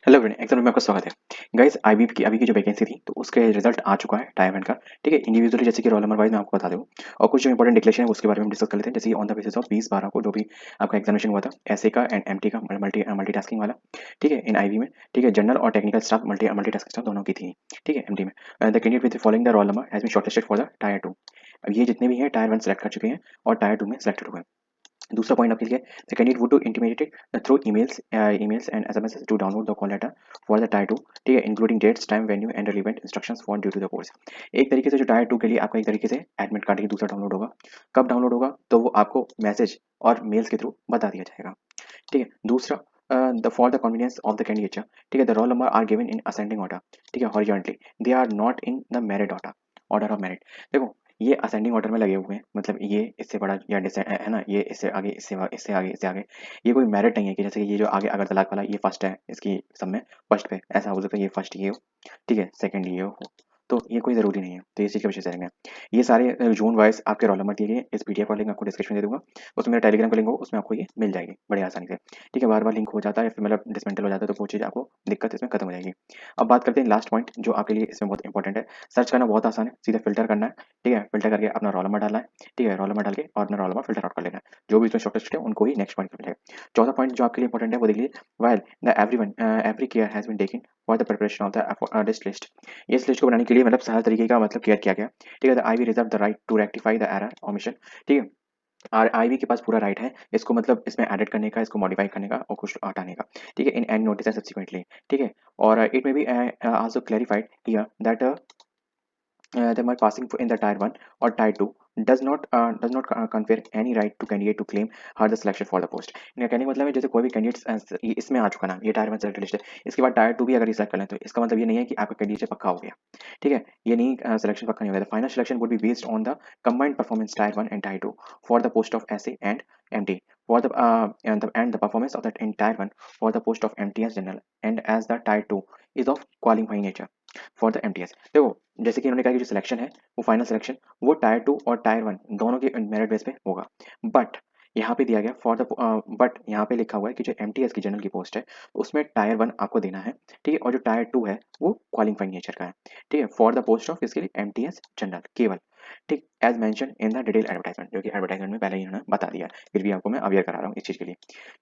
Hello friend, exam में आपका स्वागत है। गाइस, आईबी की अभी की जो वैकेंसी थी तो उसके रिजल्ट आ चुका है टाइम एंड का। ठीक है, इंडिविजुअली जैसे कि रोल नंबर वाइज मैं आपको बता दूँ और कुछ जो इंपॉर्टेंट डिक्लेरेशन है उसके बारे में हम डिस्कस कर लेते हैं। जैसे कि ऑन द बेसिस ऑफ 20/12 को जो भी आपका एग्जामिनेशन हुआ था एसए का एंड एमटी का मल्टीटास्किंग वाला। ठीक है, इन आईबी में। ठीक है, जनरल और टेक्निकल स्टाफ मल्टीटास्किंग स्टाफ दोनों की थी। ठीक है, एमटी में the candidate with following the roll number has been shortlisted for the tier 2। अब ये जितने भी हैं टायर 1 सेलेक्ट कर चुके हैं और टायर 2 में सेलेक्टेड हुए हैं। दूसरा पॉइंट आपके लिए the candidate would to intimated through emails and SMS to download the call letter for the tier 2। ठीक है, including dates time venue and relevant instructions for due to the course. एक तरीके से जो टायर 2 के लिए आपका एक तरीके से एडमिट कार्ड ही दूसरा डाउनलोड होगा। कब डाउनलोड होगा तो वो आपको मैसेज और मेल्स के थ्रू बता दिया जाएगा। ठीक है, दूसरा the for the convenience of the candidate. ठीक है, the roll number are given in ascending order. ठीक है, horizontally they are not in the merit order order of merit. देखो, ये असेंडिंग ऑर्डर में लगे हुए हैं, मतलब ये इससे बड़ा या है ना, ये इससे आगे इससे आगे इससे आगे। ये कोई मेरिट नहीं है कि जैसे कि ये जो आगे अगर तलाक वाला ये फर्स्ट है इसकी सब में फर्स्ट पे, ऐसा हो सकता है ये फर्स्ट ये हो। ठीक है, सेकंड ये हो। तो ये कोई ज़रूरी नहीं है, तो इस चीज़ का विषय करेंगे। ये सारे जोन वाइज आपके रोल नंबर दिए गए हैं। इस पीडीएफ का लिंक आपको डिस्क्रिप्शन में दे दूंगा। उसमें मेरा टेलीग्राम का लिंक होगा, उसमें आपको ये मिल जाएगी बड़ी आसानी से। ठीक है, बार बार लिंक हो जाता है फिर मतलब डिसमेंटल हो जाता है तो वो चीज़ आपको दिक्कत इसमें खत्म हो जाएगी। अब बात करते हैं लास्ट पॉइंट जो आपके लिए इसमें बहुत इंपॉर्टेंट है। सर्च करना बहुत आसान है, सीधा फिल्टर करना है। ठीक है, फिल्टर करके अपना रोल नंबर डालना है। ठीक है, रोल नंबर डाल के और अपना रोल नंबर फिल्टर आउट कर लेना है। जो भी इसमें शॉर्टेस्ट है उनको ही नेक्स्ट पॉइंट कर मिलेगा। चौथा पॉइंट जो आपके लिए इंपॉर्टेंट है वो देख लीजिए। While the every care has been taken for the preparation of the list list. इस लिस्ट को बनाने के लिए मतलब सारा तरीके का मतलब केयर किया गया। ठीक है, I we reserve the right to rectify the error omission. ठीक है, आर आईवी के पास पूरा राइट है इसको मतलब इसमें एडिट करने का, इसको मॉडिफाई करने का और कुछ हटाने का। ठीक है, in and notice and subsequently. ठीक है, और it may be also clarified here that them are passing in the tier 1 or tier 2 does not confer any right to candidate to claim her the selection for the post। इनका कहने का मतलब है जैसे कोई भी कैंडिडेट इसमें आ चुका ना, ये टायर 1 सेलेक्ट लिस्ट है, इसके बाद टायर 2 भी अगर सिलेक्ट कर लें तो इसका मतलब ये नहीं है कि आपका कैंडिडेट पक्का हो गया। ठीक है, ये नहीं सिलेक्शन पक्का नहीं हो गया। Final selection would be based on the combined performance tyre 1 and tier 2 for the post of SA and MT for the and the performance of that in tier 1 for the post of MTS general and as the tier 2 is of qualifying nature for the MTS. देखो, जैसे कि इन्होंने कहा कि जो selection है वो final selection वो टायर 2 और टायर 1 दोनों के मेरिट बेस पे होगा। बट यहाँ पे दिया गया फॉर द बट यहाँ पे लिखा हुआ है कि जो एमटीएस की जनरल की पोस्ट है उसमें टायर 1 आपको देना है। ठीक है, और जो टायर 2 है वो क्वालिफाइंग नेचर का है। ठीक है, फॉर द पोस्ट ऑफ इसके लिए एमटीएस जनरल केवल। ठीक, as mention in the detail advertisement, जो कि एडवर्टाइजमेंट में पहले ही उन्होंने बता दिया है, फिर भी आपको मैं अवेयर करा रहा हूँ इस चीज़ के लिए।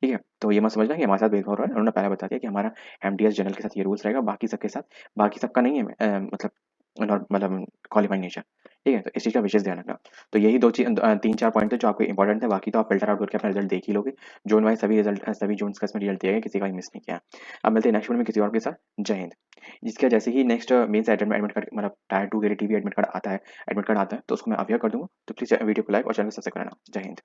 ठीक है, तो ये मत समझना कि हमारे साथ भेदभाव हो रहा है। उन्होंने पहले बता दिया कि हमारा एमटीएस जनरल के साथ ये रूल्स रहेगा, बाकी सबके साथ बाकी सबका नहीं है। मतलब मतलब क्वालिफाइंग नेचर। ठीक है, तो इस चीज़ का विशेष ध्यान रखना। तो यही 3-4 पॉइंट थे जो आपको इंपॉर्टेंट थे, बाकी तो आप फिल्टर आउट करके अपना रिजल्ट देख ही लोगे। जोन वाइज सभी रिजल्ट सभी जोन्स का इसमें रिजल्ट दिया गया, किसी का भी मिस नहीं किया। अब मिलते हैं नेक्स्ट वीडियो में किसी और के साथ। जय हिंद। जिसका जैसे ही नेक्स्ट मेंस एडमिट कार्ड मतलब टायर 2 के लिए टीवी एडमिट कार्ड आता है तो उसको मैं अवेयर कर दूंगा। तो प्लीज़ वीडियो को लाइक और चैनल को सब्सक्राइब करना। जय हिंद।